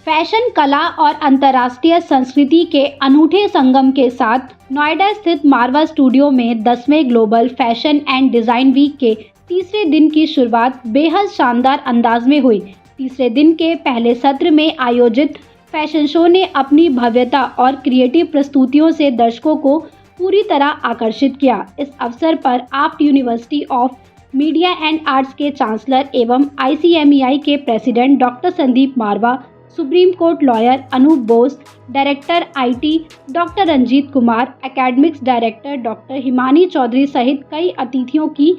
Fashion कला और अंतर्राष्ट्रीय संस्कृति के अनूठे संगम के साथ नोएडा स्थित मारवा स्टूडियो में 10वें global fashion and design week के तीसरे दिन की शुरुआत बेहद शानदार अंदाज में हुई। तीसरे दिन के पहले सत्र में आयोजित फैशन शो ने अपनी भव्यता और क्रिएटिव प्रस्तुतियों से दर्शकों को पूरी तरह आकर्षित किया। इस अवसर पर AAFT university of media and arts के चांसलर एवं ICMEI के president doctor Sandeep Marwah, Supreme Court lawyer Anoop Bose, director IT doctor Ranjit Kumar, academics director doctor Himani Chaudhary सहित कई अतिथियों की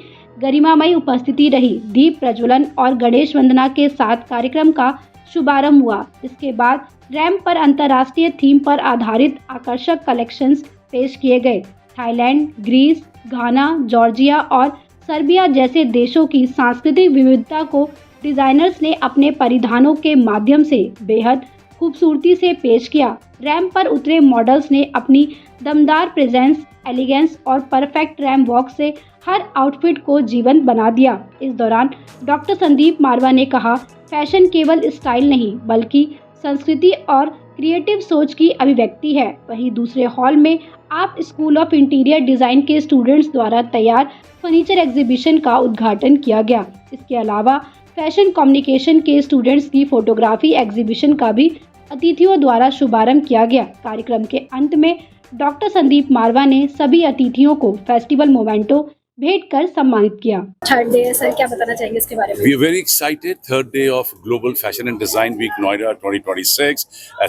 गरिमामयी उपस्थिति रही। दीप प्रज्वलन और गणेश वंदना के साथ कार्यक्रम का शुभारंभ हुआ। इसके बाद रैंप पर अंतर्राष्ट्रीय थीम पर आधारित आकर्षक कलेक्शंस पेश किए गए। थाईलैंड, ग्रीस, घाना, जॉर्जिया और सर्बिया जैसे देशों की सांस्कृतिक विविधता को डिजाइनर्स ने अपने परिधानों के माध्यम से बेहद खूबसूरती से पेश किया। रैंप पर उतरे मॉडल्स ने अपनी दमदार प्रेजेंस, एलिगेंस और परफेक्ट रैंप वॉक से हर आउटफिट को जीवंत बना दिया। इस दौरान डॉक्टर संदीप मारवा ने कहा, फैशन केवल स्टाइल नहीं बल्कि संस्कृति और क्रिएटिव सोच की अभिव्यक्ति है। वहीं दूसरे हॉल में आप स्कूल ऑफ इंटीरियर डिज़ाइन के स्टूडेंट्स द्वारा तैयार फर्नीचर एग्जीबिशन का उद्घाटन किया गया। इसके अलावा फैशन कम्युनिकेशन के स्टूडेंट्स की फोटोग्राफी एग्जीबिशन का भी अतिथियों द्वारा शुभारंभ किया गया। कार्यक्रम के अंत में डॉक्टर संदीप मारवा ने सभी अतिथियों को फेस्टिवल मोमेंटो भेंट कर सम्मानित किया। थर्ड डे सर, क्या बताना चाहेंगे इसके बारे में? We are very excited. Third day of Global Fashion and Design Week Noida 2026.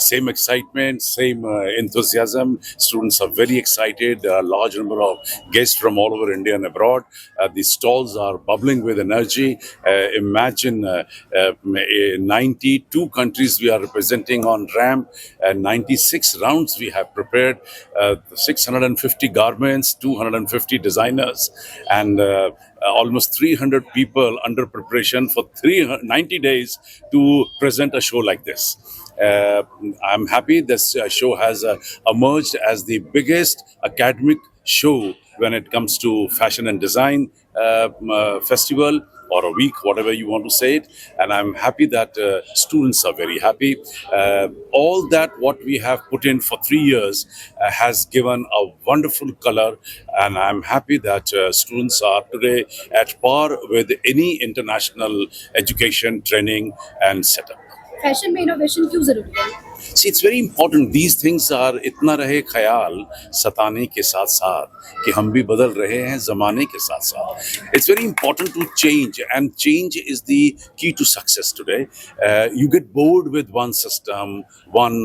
Same excitement, same enthusiasm. Students are very excited. A large number of guests from all over India and abroad. The stalls are bubbling with energy. Imagine 92 countries we are representing on ramp. 96 rounds we have prepared. 650 garments, 250 designers. And almost 300 people under preparation for 90 days to present a show like this. I'm happy this show has emerged as the biggest academic show when it comes to fashion and design festival or a week, whatever you want to say it. And I'm happy that students are very happy. All that what we have put in for 3 years has given a wonderful color, and I'm happy that students are today at par with any international education, training and setup. Fashion में innovation क्यों जरूरी है? See, it's very important. These things are इतना रहे ख्याल सताने के साथ साथ कि हम भी बदल रहे हैं ज़माने के साथ साथ. It's very important to change, and change is the key to success today. You get bored with one system, one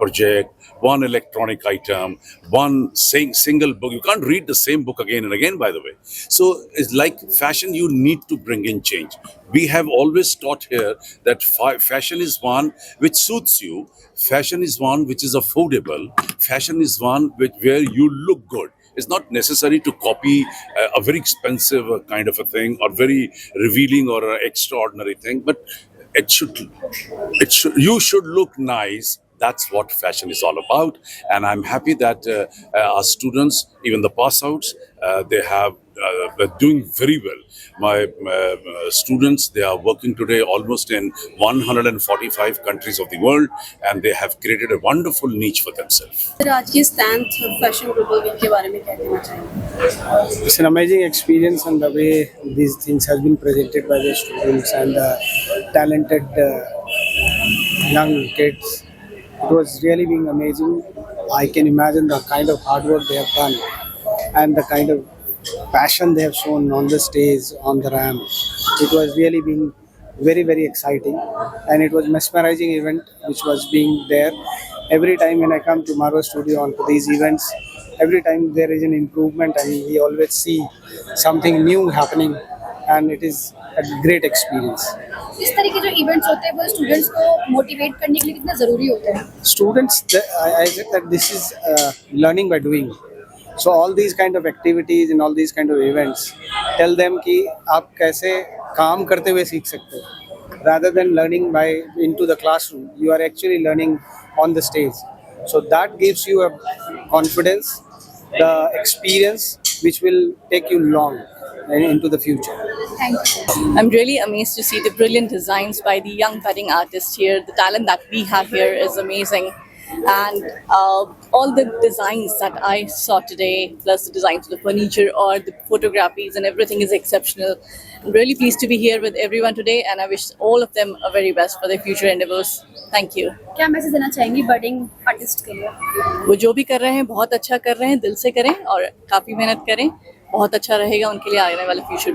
project, one electronic item, one single book. You can't read the same book again and again, by the way. So it's like fashion, you need to bring in change. We have always taught here that fashion is one which suits you. Fashion is one which is affordable. Fashion is one where you look good. It's not necessary to copy a very expensive kind of a thing or very revealing or extraordinary thing, but you should look nice. That's what fashion is all about. And I'm happy that our students, even the pass outs, they're doing very well. My students, they are working today almost in 145 countries of the world, and they have created a wonderful niche for themselves. Sir, आज की स्टैंथ fashion global week के बारे में क्या कहना चाहेंगे? It's an amazing experience, and the way these things has been presented by the students and the talented young kids. It was really being amazing. I can imagine the kind of hard work they have done and the kind of passion they have shown on the stage, on the ramp. It was really being very, very exciting, and it was mesmerizing event which was being there. Every time when I come to Marva Studio onto these events, every time there is an improvement, and we always see something new happening, and it is a great experience. इस तरह के जो events होते हैं वो students को motivate करने के लिए कितना ज़रूरी होते हैं? Students, I said that this is learning by doing. So all these kind of activities and all these kind of events tell them कि आप कैसे काम करते हुए सीख सकते हो. Rather than learning by into the classroom, you are actually learning on the stage. So that gives you a confidence, the experience which will take you long into the future. Thank you. I'm really amazed to see the brilliant designs by the young budding artists here. The talent that we have here is amazing. And all the designs that I saw today, plus the designs of the furniture or the photographies and everything is exceptional. I'm really pleased to be here with everyone today and I wish all of them a very best for their future endeavors. Thank you. क्या message देना चाहेंगी बर्डिंग artist के लिए? वो जो भी कर रहे हैं बहुत अच्छा कर रहे हैं, दिल से करें और काफ़ी मेहनत करें, बहुत अच्छा रहेगा उनके लिए आने वाले फ्यूचर।